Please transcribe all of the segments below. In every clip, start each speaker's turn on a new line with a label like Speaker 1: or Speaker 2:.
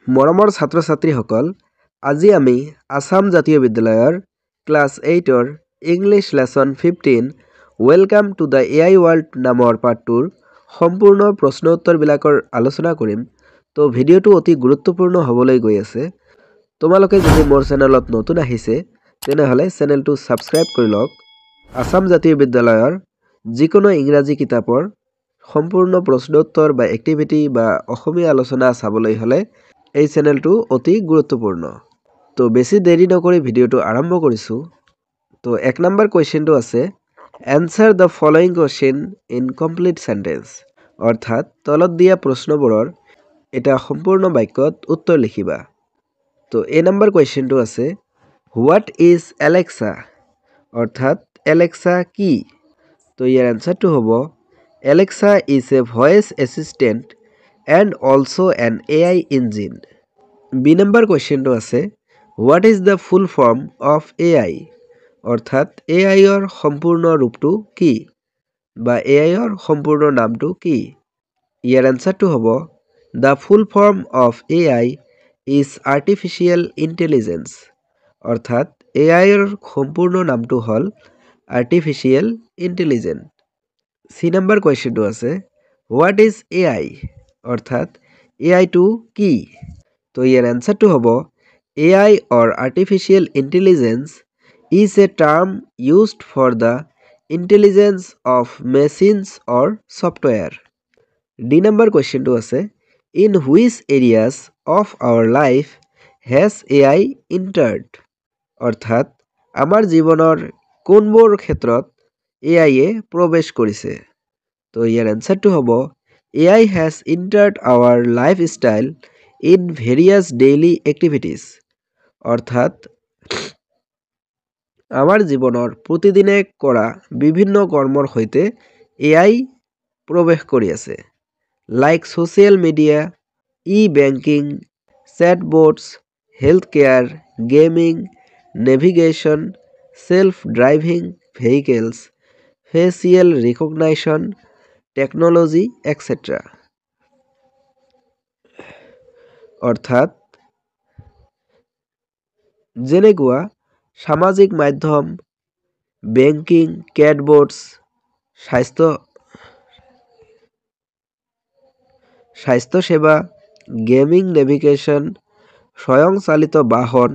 Speaker 1: মৰমৰ ছাত্ৰ-ছাত্ৰীসকল, আজি আমি আসাম জাতীয় বিদ্যালয়ৰ ক্লাছ 8ৰ English lesson 15 welcome to the AI world নামৰ পাঠটোৰ সম্পূৰ্ণ প্ৰশ্ন উত্তৰবিলাকৰ আলোচনা কৰিম। তো ভিডিঅ'টো অতি গুৰুত্বপূৰ্ণ হ'বলৈ গৈ আছে। তোমালোকে যদি মোৰ চেনেলত নতুন আহিছে তেনেহ'লে চেনেলটো ছাবস্ক্ৰাইব কৰি লওক। আসাম জাতীয় বিদ্যালয়ৰ যিকোনো ইংৰাজী কিতাপৰ সম্পূৰ্ণ প্ৰশ্ন উত্তৰ বা এক্টিভিটি বা অসমীয়া আলোচনা চাবলৈ হ'লে এই চেনেলটো অতি গুৰুত্বপূৰ্ণ। তো বেছি দেৰি নকৰি ভিডিঅ'টো আৰম্ভ কৰিছোঁ। তো 1 নম্বৰ কুৱেশ্যনটো আছে answer the following question in complete sentence, অৰ্থাৎ তলত দিয়া প্ৰশ্নবোৰৰ এটা সম্পূৰ্ণ বাক্যত উত্তৰ লিখিবা। তো এই নম্বৰ কুৱেশ্যনটো আছে হোৱাট ইজ এলেক্সা, অৰ্থাৎ এলেক্সা কি? তো ইয়াৰ এনসাৰটো হ'ব Alexa is a voice assistant and also an AI engine. B number question to আছে what is the full form of AI, অর্থাৎ AI এর সম্পূর্ণ রূপটো কি বা AI এর সম্পূর্ণ নামটো কি? ইয়ার আনসারটো হ'ব the full form of AI is artificial intelligence, অর্থাৎ AI এর সম্পূর্ণ নামটো হল artificial intelligence. C number question to আছে what is AI, অর্থাৎ AI টো কি? তো ইয়ার অ্যান্সারটো হ'ব AI or artificial intelligence is a term used for the intelligence of machines or software. D number question to আছে in which areas of our life has AI entered, অর্থাৎ আমাৰ জীৱনৰ কোনবোৰ ক্ষেত্ৰত AI এ প্ৰৱেশ কৰিছে? তো ইয়াৰ অ্যান্সারটো হ'ব AI has entered our lifestyle in various daily activities, অর্থাৎ আমাৰ জীৱনৰ প্ৰতিদিনে কৰা বিভিন্ন কৰ্মৰ সৈতে AI প্ৰৱেশ কৰি আছে, like social media, e-banking, chatbots, health care, gaming, navigation, self driving vehicles, facial recognition technology etcetera, অর্থাৎ যেনেকুৱা সামাজিক মাধ্যম, বেংকিং, চ্যাটবটস, স্বাস্থ্য সেৱা, গেমিং, নেভিগেশন, স্বয়ংচালিত বাহন,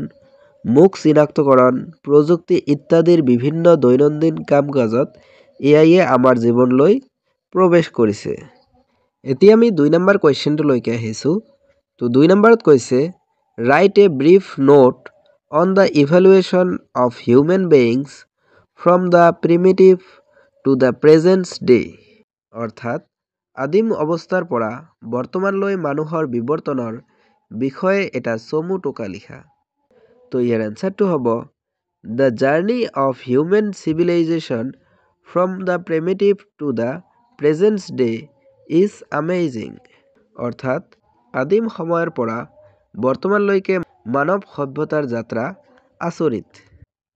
Speaker 1: মুখ চিনাক্তকৰণ প্ৰযুক্তি ইত্যাদিৰ বিভিন্ন দৈনন্দিন কাম-কাজত AI এ আমাৰ জীৱনলৈ প্ৰৱেশ কৰিছে। এতিয়া আমি 2 নম্বৰ কুৱেশ্যনটোলৈকে আহিছোঁ। তো 2 নম্বৰত কৈছে write a brief note on the evaluation of human beings from the primitive to the present day, অৰ্থাৎ আদিম অৱস্থাৰ পৰা বৰ্তমানলৈ মানুহৰ বিৱৰ্তনৰ বিষয়ে এটা চমু টোকা লিখা। তো ইয়াৰ এনসাৰটো হ'ব the journey of human civilisation from the primitive to the present day is amazing, অৰ্থাৎ আদিম সময়ৰ পৰা বৰ্তমানলৈকে মানৱ সভ্যতাৰ যাত্ৰা আচৰিত।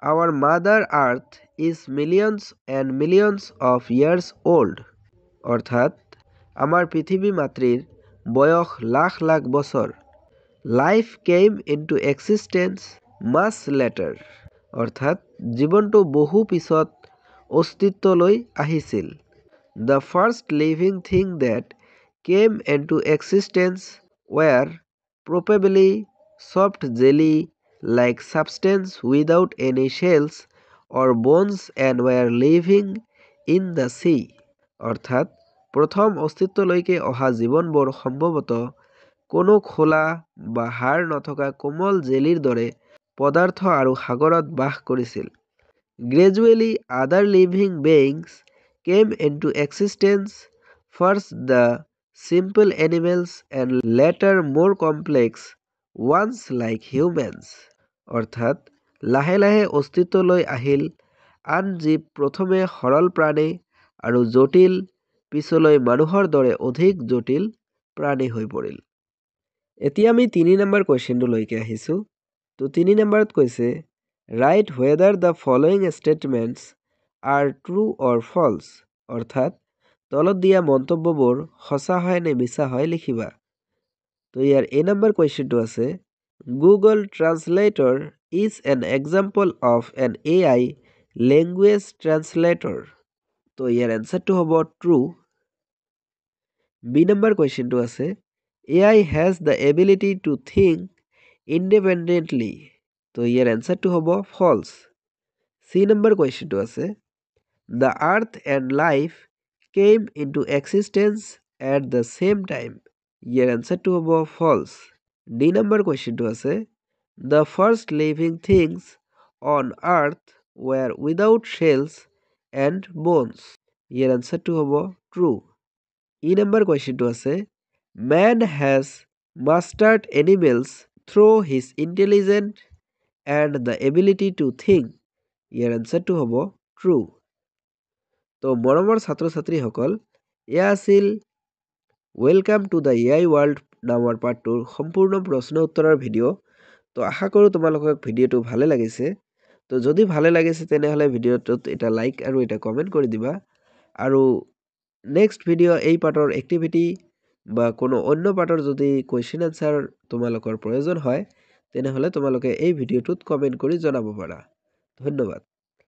Speaker 1: Our mother earth is millions and millions of years old, অৰ্থাৎ আমাৰ পৃথিৱী মাতৃৰ বয়স লাখ লাখ বছৰ। Life came into existence much later, অৰ্থাৎ জীৱনটো বহু পিছত অস্তিত্বলৈ আহিছিল। The first living thing that came into existence were probably soft jelly like সাবষ্টেন্স without any shells or bones and were living in the sea, অৰ্থাৎ প্ৰথম অস্তিত্বলৈকে অহা জীৱনবোৰ সম্ভৱতঃ কোনো খোলা বা হাড় নথকা কোমল জেলিৰ দৰে পদাৰ্থ আৰু সাগৰত বাস কৰিছিল। Gradually other living beings came into existence, first the simple animals and later more complex ones like humans, অৰ্থাৎ লাহে লাহে অস্তিত্বলৈ আহিল আন জীৱ, প্ৰথমে সৰল প্ৰাণী আৰু জটিল, পিছলৈ মানুহৰ দৰে অধিক জটিল প্ৰাণী হৈ পৰিল। এতিয়া আমি 3 নম্বৰ কুৱেশ্যনটোলৈকে আহিছোঁ। তো 3 নম্বৰত কৈছে write whether the following statements are true or false, অৰ্থাৎ তলত দিয়া মন্তব্যবোৰ সঁচা হয় নে মিছা হয় লিখিবা। তো ইয়াৰ এ নম্বৰ কুৱেশ্যনটো আছে Google translator is an example of N AI language translator. তো ইয়াৰ এনচাৰটো হ'ব ট্ৰু। বি নম্বৰ কুৱেশ্যনটো আছে AI has the ability to think independently। তো ইয়াৰ এনচাৰটো হ'ব ফলছ। চি নম্বৰ কুৱেশ্যনটো আছে The earth and life came into existence at the same time। ইয়াৰ এনচাৰটো হ'ব ফলছ। D number কুৱেশ্যনটো আছে The first living things on earth were without shells and bones। ইয়াৰ এনচাৰটো হ'ব true. ই number কুৱেশ্যনটো আছে Man has mastered animals through his intelligence and the ability to think। ইয়াৰ এনচাৰটো হ'ব true. তো মৰমৰ ছাত্ৰ ছাত্ৰীসকল এয়া আছিল welcome to the AI world নামৰ পাঠটোৰ সম্পূৰ্ণ প্ৰশ্ন উত্তৰৰ ভিডিঅ'। তো আশা কৰোঁ তোমালোকক ভিডিঅ'টো ভালে লাগিছে। তো যদি ভালে লাগিছে তেনেহ'লে ভিডিঅ'টোত এটা লাইক আৰু এটা কমেণ্ট কৰি দিবা। আৰু নেক্সট ভিডিঅ' এই পাঠৰ এক্টিভিটি বা কোনো অন্য পাঠৰ যদি কুৱেশ্যন এনচাৰ তোমালোকৰ প্ৰয়োজন হয় তেনেহ'লে তোমালোকে এই ভিডিঅ'টোত কমেণ্ট কৰি জনাব পাৰা। ধন্যবাদ।